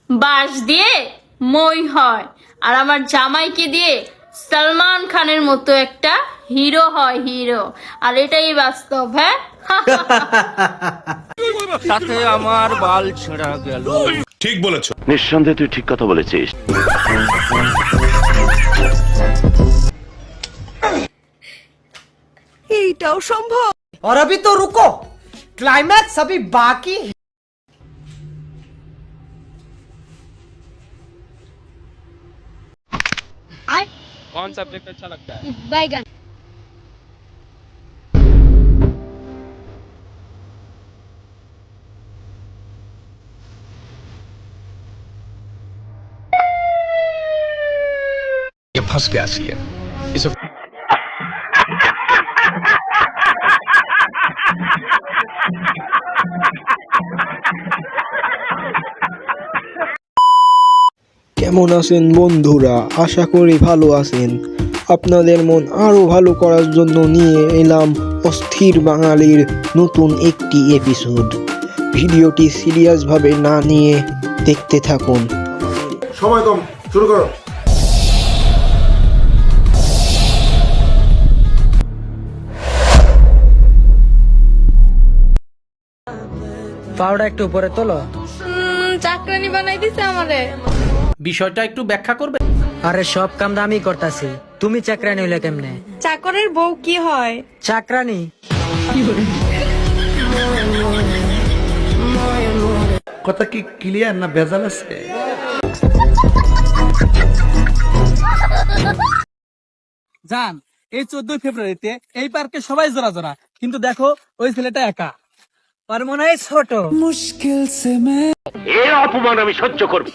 বাঁশ দিয়ে মই হয়, আর আমার জামাইকে দিয়ে সালমান খানের মতো একটা হিরো হয়, হিরো। আর এটাই বাস্তব। হ্যাঁ, তাতে আমার বাল ছেঁড়া গেল। ঠিক বলেছো। নিঃসন্দেহে তুই ঠিক কথা বলেছিস। এইটাও সম্ভব। और अभी तो रुको, क्लाइमैक्स अभी बाकी है। कौन सब्जेक्ट अच्छा लगता है? बैगन। ये फंस गया सी है इसे। কেমন আছেন বন্ধুরা? আশা করি ভালো আছেন। আপনাদের মন আরও ভালো করার জন্য নিয়ে এলাম অস্থির বাঙালির নতুন একটি এপিসোড। ভিডিওটি সিরিয়াসভাবে না নিয়ে দেখতে থাকুন। সময় কম, শুরু করো। পাউডা একটু উপরে তোলো। চাকরানি বানাই দিছে আমারে। বিষয়টা একটু ব্যাখ্যা করবে? আরে সব কাম আমি করতাছি, তুমি চাকরানি হইলে কেমনে? চাকরের বউ কি হয়? চাকরানি। কথা কি ক্লিয়ার না ভেজাল আছে? জান, এই 14 ফেব্রুয়ারিতে এই পার্কে সবাই জোড়া জোড়া, কিন্তু দেখো ওই ছেলেটা একা। আর মনে হয় ছোট। এর অপমান আমি সহ্য করব।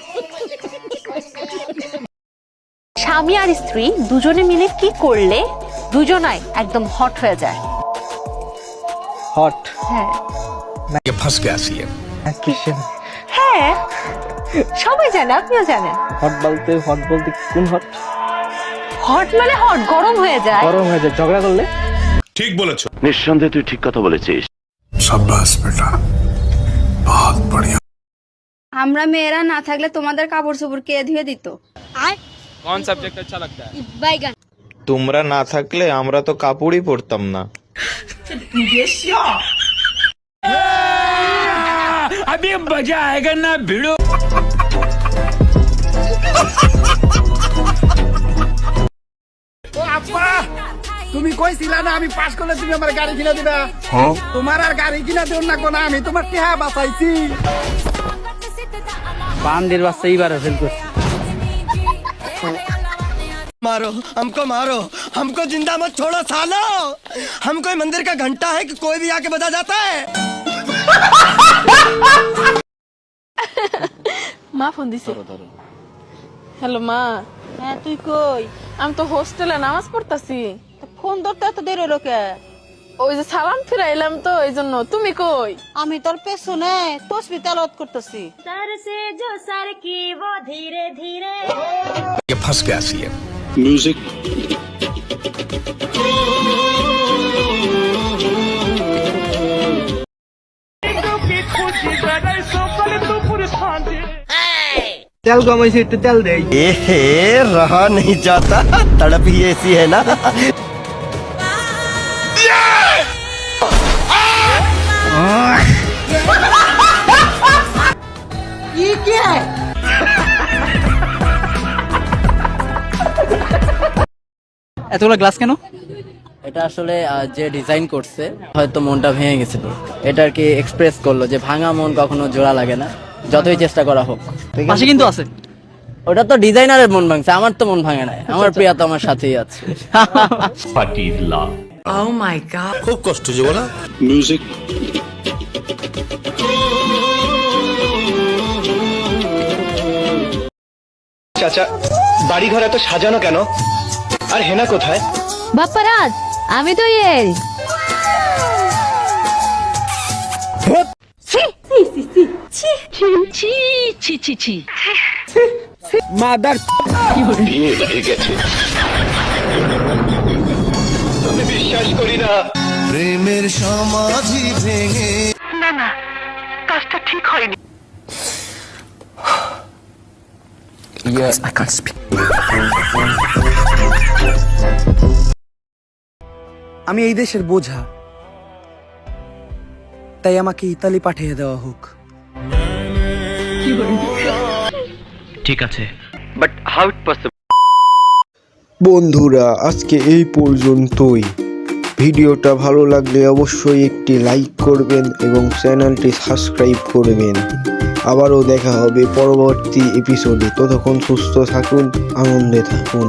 স্বামী আর স্ত্রী দুজনে মিলে কি করলে দুজনাই একদম হট হয়ে যায়? হট? হ্যাঁ ये फंस गया सी है। হ্যাঁ, সবাই জানে, আপনিও জানেন। হট বলতে কোন হট? হট মানে হট, গরম হয়ে যায়। গরম হয়ে যায় ঝগড়া করলে? ঠিক বলেছো। নিঃসন্দেহে তুই ঠিক কথা বলেছিস। शाबाश बेटा, बहुत बढ़िया। আমরা মেয়েরা না থাকলে তোমাদের কাপড় চোপড় কে ধুয়ে দিত? कौन सब्जेक्ट अच्छा लगता है? बैगन। তোমরা না থাকলে আমরা তো কাপড়ই পরতাম না। अभी मजा आएगा ना भिड़ो। তুমি কইছিলা না আমি পাস করলে তুমি আমার গাড়ি কিনে দিবা? তোমার আর গাড়ি কিনা দেও না কোন, আমি তোমার টিহা বাঁচাইছি। বান্দির বাচ্চা এইবার ফেল করছি। मारो हमको जिंदा मत छोड़ो सालो। हम कोई मंदिर का घंटा है कि कोई भी आके बजा जाता है। মা ফোন দিছে। হ্যালো মা। হ্যাঁ তুই কই? আমি তো হোস্টেলে নামাজ পড়তাছি। ফোন ধরতে এত দেরি হলো কে? ওই যে সালাম ফিরাইলাম তো, এই জন্য। তুমি কই? আমি তোর পেছনে তসবিহ তেলাওয়াত করতেছি। ये फंस गया सी है। মিউজিক। তেল কম হয়েছে, একটু তেল দেই। रहा नहीं जाता, तड़प ही ऐसी है ना। ये क्या है? এতগুলো গ্লাস কেন? এটা আসলে যে ডিজাইন করছে হয়তো মনটা ভেঙে গেছিল, এটা আর কি এক্সপ্রেস করলো যে ভাঙা মন কখনো জোড়া লাগে না, যতই চেষ্টা করা হোক। পাশে কিন্তু আছে। ওটা তো ডিজাইনারের মন ভাঙছে, আমার তো মন ভাঙে নাই। আমার প্রিয়া তো আমার সাথেই আছে। ও মাই গড। खूब कष्ट जो बोला। মিউজিক। চাচা, বাড়ি ঘর এত সাজানো কেন? আর হেনা কোথায়? বাপ্পারাজ, আমি তো এই মাদার বিয়ে হয়ে গেছে। আমি বিশ্বাস করি না। প্রেমের সমাধি ভেঙে। না না, কাজটা ঠিক হয়নি। আমি এই দেশের বোঝা, তাই আমাকে ইতালি পাঠিয়ে দেওয়া হোক। ঠিক আছে, বাট হাউ ইট পসিবল? বন্ধুরা আজকে এই পর্যন্তই। ভিডিওটা ভালো লাগলে অবশ্যই একটি লাইক করবেন এবং চ্যানেলটি সাবস্ক্রাইব করবেন। আবারও দেখা হবে পরবর্তী এপিসোডে। ততক্ষণ সুস্থ থাকুন, আনন্দে থাকুন।